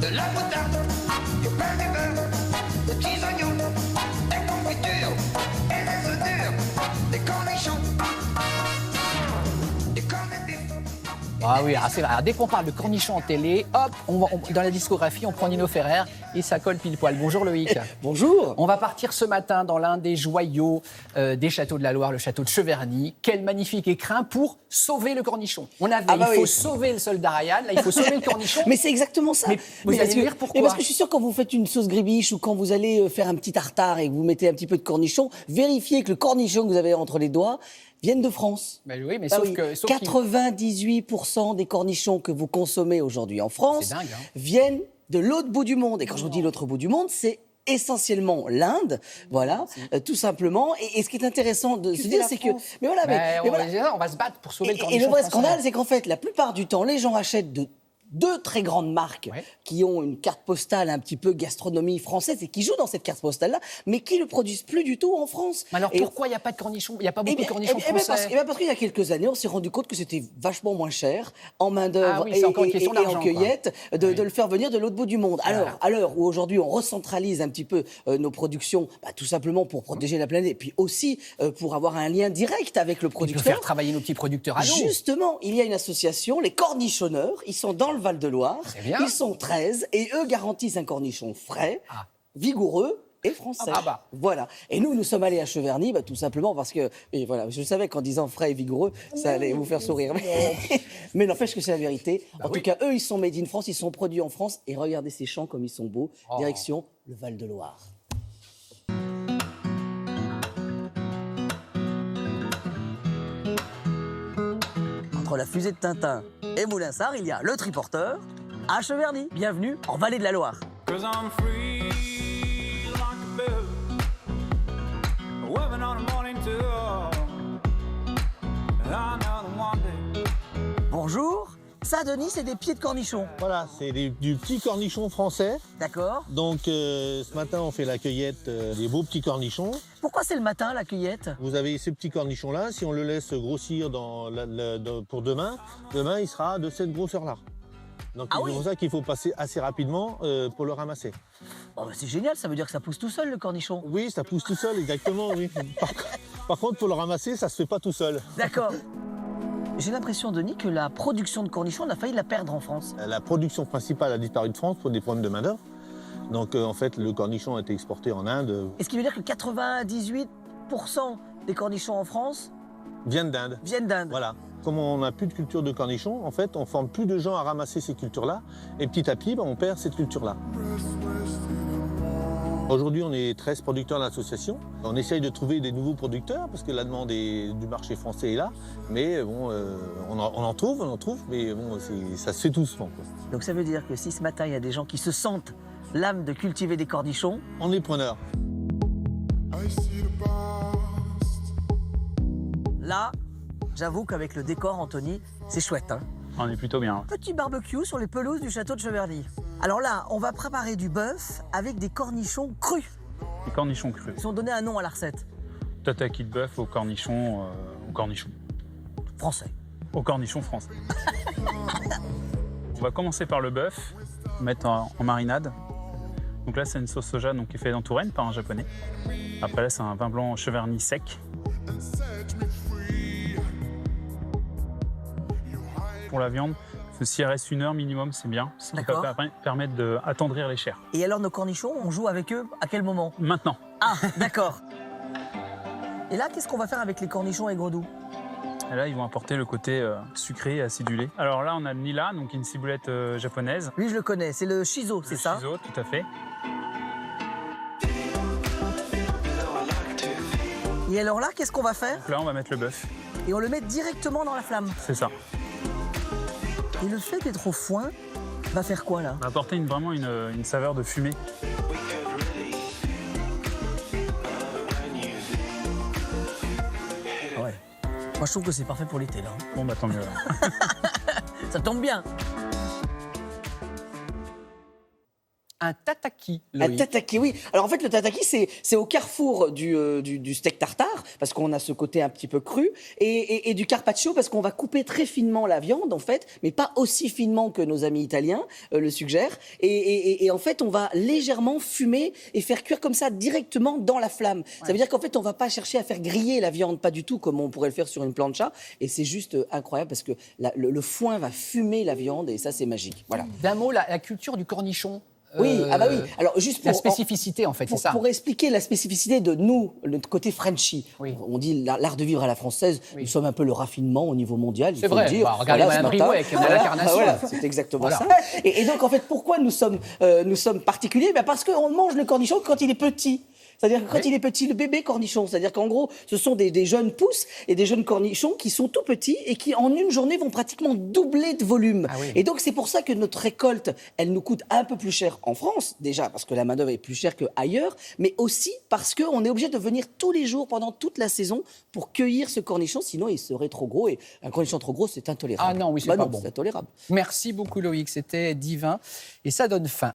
de la moutarde, du pain de beurre, des petits oignons, des confitures et des œufs durs, des cornichons, des cornets de bif. Ah oui, c'est vrai. Alors, dès qu'on parle de cornichons en télé, hop, dans la discographie, on prend Nino Ferrer et ça colle pile poil. Bonjour Loïc. Bonjour. On va partir ce matin dans l'un des joyaux des châteaux de la Loire, le château de Cheverny. Quel magnifique écrin pour sauver le cornichon. On avait, il faut sauver le soldat Ryan, là il faut sauver le cornichon. Mais c'est exactement ça. Mais vous allez me dire pourquoi. Parce que je suis sûr quand vous faites une sauce gribiche ou quand vous allez faire un petit tartare et que vous mettez un petit peu de cornichon, vérifiez que le cornichon que vous avez entre les doigts viennent de France. Ben oui, mais sauf que... 98% des cornichons que vous consommez aujourd'hui en France viennent de l'autre bout du monde. Et quand je vous dis l'autre bout du monde, c'est essentiellement l'Inde, voilà, tout simplement. Et ce qui est intéressant de se dire, c'est que... Mais voilà, on va se battre pour sauver le cornichon. Et le vrai scandale, c'est qu'en fait, la plupart du temps, les gens achètent de deux très grandes marques qui ont une carte postale un petit peu gastronomie française et qui jouent dans cette carte postale-là, mais qui ne le produisent plus du tout en France. Mais alors pourquoi il n'y a pas de cornichons? Il n'y a pas beaucoup de cornichons français? Parce qu'il y a quelques années, on s'est rendu compte que c'était vachement moins cher en main-d'œuvre et en cueillette de le faire venir de l'autre bout du monde. Alors, à l'heure où aujourd'hui on recentralise un petit peu nos productions, tout simplement pour protéger la planète et puis aussi pour avoir un lien direct avec le producteur. Faire travailler nos petits producteurs à nous. Justement, il y a une association, les cornichonneurs, ils sont dans le Val-de-Loire, ils sont 13 et eux garantissent un cornichon frais, vigoureux et français. Voilà. Et nous sommes allés à Cheverny, tout simplement parce que, et voilà, je savais qu'en disant frais et vigoureux, ça allait vous faire sourire. Mais n'empêche que c'est la vérité. En tout cas, eux, ils sont made in France, ils sont produits en France. Et regardez ces champs comme ils sont beaux. Direction le Val-de-Loire. Entre la fusée de Tintin et Moulinsart, il y a le triporteur à Cheverny. Bienvenue en Vallée de la Loire. Bonjour. Ça, Denis, c'est des pieds de cornichon. Voilà, c'est du petit cornichon français. D'accord. Donc, ce matin, on fait la cueillette des beaux petits cornichons. Pourquoi c'est le matin, la cueillette? Vous avez ces petits cornichons-là. Si on le laisse grossir pour demain, il sera de cette grosseur-là. Donc, c'est pour ça qu'il faut passer assez rapidement pour le ramasser. C'est génial, ça veut dire que ça pousse tout seul, le cornichon. Oui, ça pousse tout seul, exactement. Oui. Par contre, pour le ramasser, ça ne se fait pas tout seul. D'accord. J'ai l'impression, Denis, que la production de cornichons, on a failli la perdre en France. La production principale a disparu de France pour des problèmes de main-d'œuvre. Donc, en fait, le cornichon a été exporté en Inde. Et ce qui veut dire que 98% des cornichons en France viennent d'Inde. Voilà. Comme on n'a plus de culture de cornichons, en fait, on forme plus de gens à ramasser ces cultures-là. Et petit à petit, on perd cette culture-là. Aujourd'hui, on est 13 producteurs dans l'association. On essaye de trouver des nouveaux producteurs parce que la demande du marché français est là. Mais bon, on en trouve, mais bon, ça se fait tout doucement. Donc ça veut dire que si ce matin, il y a des gens qui se sentent l'âme de cultiver des cornichons... On est preneurs. Là, j'avoue qu'avec le décor, Anthony, c'est chouette, hein. On est plutôt bien. Petit barbecue sur les pelouses du château de Cheverny. Alors là, on va préparer du bœuf avec des cornichons crus. Des cornichons crus. Ils ont donné un nom à la recette. Tataki de bœuf au cornichon Français. Au cornichon français. On va commencer par le bœuf, mettre en marinade. Donc là, c'est une sauce soja qui est faite en Touraine par un japonais. Après là, c'est un vin blanc Cheverny sec. Pour la viande, si elle reste 1 heure minimum, c'est bien. Ce qui va permettre d'attendrir les chairs. Et alors, nos cornichons, on joue avec eux à quel moment? Maintenant. Ah, d'accord. Et là, qu'est-ce qu'on va faire avec les cornichons aigre-doux? Et là, ils vont apporter le côté sucré et acidulé. Alors là, on a le nila, donc une ciboulette japonaise. Lui, je le connais, c'est le shiso, c'est ça? Le shiso, tout à fait. Et alors là, qu'est-ce qu'on va faire? Donc là, on va mettre le bœuf. Et on le met directement dans la flamme? C'est ça. Et le fait d'être au foin va faire quoi, là? Va apporter vraiment une saveur de fumée. Ouais. Moi, je trouve que c'est parfait pour l'été, là. Bon, tant mieux. Ça tombe bien. Un tataki, Loïc. Un tataki, oui. Alors en fait, le tataki, c'est au carrefour du steak tartare, parce qu'on a ce côté un petit peu cru, et du carpaccio, parce qu'on va couper très finement la viande, en fait, mais pas aussi finement que nos amis italiens le suggèrent. Et en fait, on va légèrement fumer et faire cuire comme ça directement dans la flamme. Ouais. Ça veut dire qu'en fait, on va pas chercher à faire griller la viande, pas du tout, comme on pourrait le faire sur une plancha. Et c'est juste incroyable, parce que le foin va fumer la viande, et ça, c'est magique. Voilà. D'un mot, la culture du cornichon. Oui, ah bah oui. Alors juste pour la spécificité en fait, c'est ça. Pour expliquer la spécificité de nous, notre côté Frenchy. Oui. On dit l'art de vivre à la française. Oui. Nous sommes un peu le raffinement au niveau mondial. C'est vrai. Le dire. Regardez Madame Briouet avec l'incarnation. Voilà, c'est exactement ça. Et donc en fait, pourquoi nous sommes particuliers ? Parce qu'on mange le cornichon quand il est petit. C'est-à-dire que quand il est petit, le bébé cornichon, c'est-à-dire qu'en gros, ce sont des jeunes pousses et des jeunes cornichons qui sont tout petits et qui, en une journée, vont pratiquement doubler de volume. Ah oui. Et donc, c'est pour ça que notre récolte, elle nous coûte un peu plus cher en France, déjà parce que la main-d'œuvre est plus chère qu'ailleurs, mais aussi parce qu'on est obligé de venir tous les jours pendant toute la saison pour cueillir ce cornichon, sinon il serait trop gros. Et un cornichon trop gros, c'est intolérable. Ah non, oui, c'est pas bon. C'est intolérable. Merci beaucoup, Loïc. C'était divin et ça donne faim.